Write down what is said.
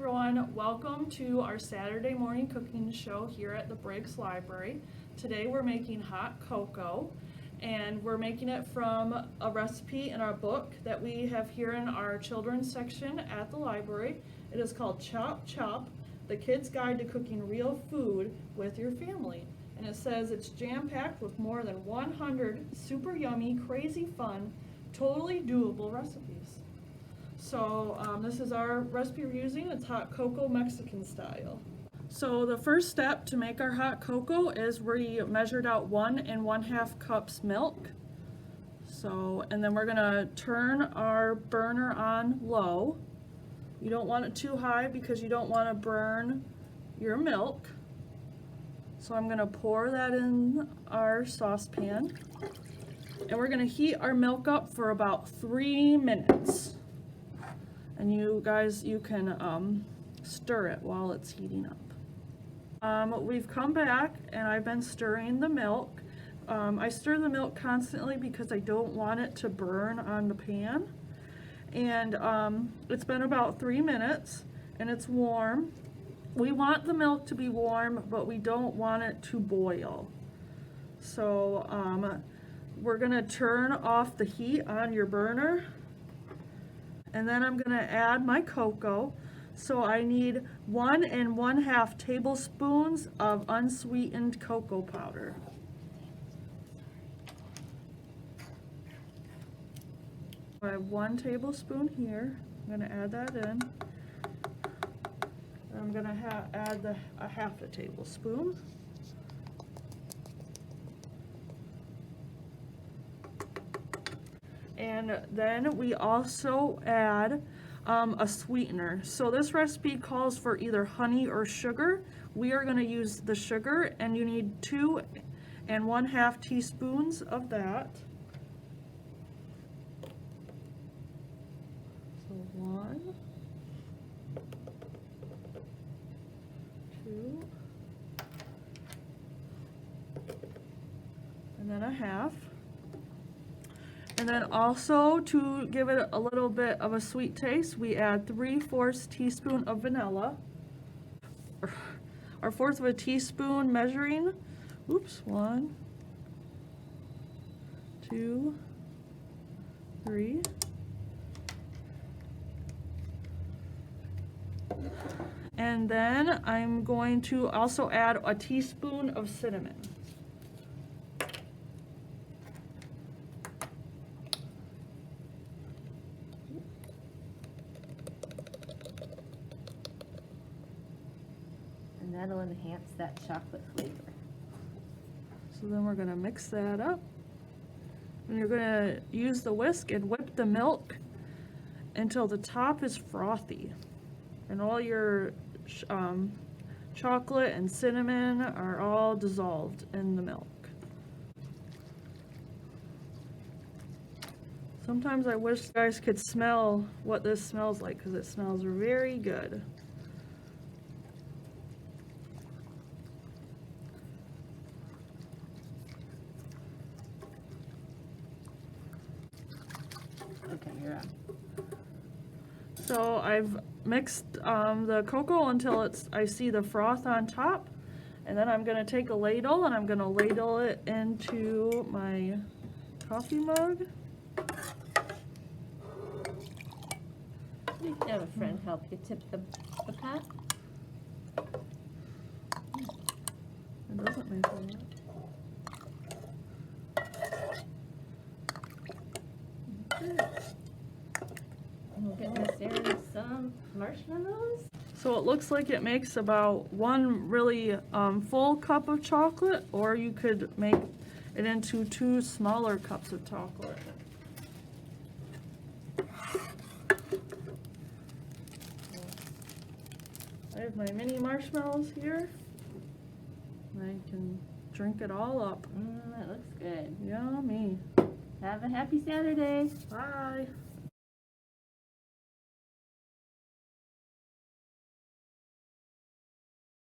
everyone, welcome to our Saturday morning cooking show here at the Briggs Library. Today we're making hot cocoa, and we're making it from a recipe in our book that we have here in our children's section at the library. It is called Chop Chop, the Kid's Guide to Cooking Real Food with Your Family. And it says it's jam-packed with more than 100 super yummy, crazy fun, totally doable recipes. So this is our recipe we're using. It's hot cocoa Mexican style. So the first step to make our hot cocoa is we measured out 1 1/2 cups milk. So, and then we're gonna turn our burner on low. You don't want it too high because you don't want to burn your milk. So I'm gonna pour that in our saucepan. And we're gonna heat our milk up for about 3 minutes. And you guys, you can stir it while it's heating up. We've come back and I've been stirring the milk. I stir the milk constantly because I don't want it to burn on the pan. And it's been about 3 minutes and it's warm. We want the milk to be warm, but we don't want it to boil. So we're gonna turn off the heat on your burner. And then I'm gonna add my cocoa. So I need 1 1/2 tablespoons of unsweetened cocoa powder. I have 1 tablespoon here. I'm gonna add that in. And I'm gonna add a 1/2 tablespoon. And then we also add a sweetener. So this recipe calls for either honey or sugar. We are going to use the sugar, and you need 2 1/2 teaspoons of that. So 1, 2, and then a 1/2. And then also, to give it a little bit of a sweet taste, we add 3/4 teaspoon of vanilla. Or 1/4 of a teaspoon measuring. Oops, 1, 2, 3. And then I'm going to also add a teaspoon of cinnamon. And that'll enhance that chocolate flavor. So then we're gonna mix that up. And you're gonna use the whisk and whip the milk until the top is frothy. And all your chocolate and cinnamon are all dissolved in the milk. Sometimes I wish you guys could smell what this smells like, because it smells very good. Okay, you're on. So I've mixed the cocoa until I see the froth on top, and then I'm gonna take a ladle and I'm gonna ladle it into my coffee mug. You can have a friend help you tip the pot. It doesn't make a lot. We'll get Miss Erin some marshmallows. So it looks like it makes about 1 really full cup of chocolate, or you could make it into 2 smaller cups of chocolate. I have my mini marshmallows here. I can drink it all up. That looks good. Yummy. Have a happy Saturday. Bye.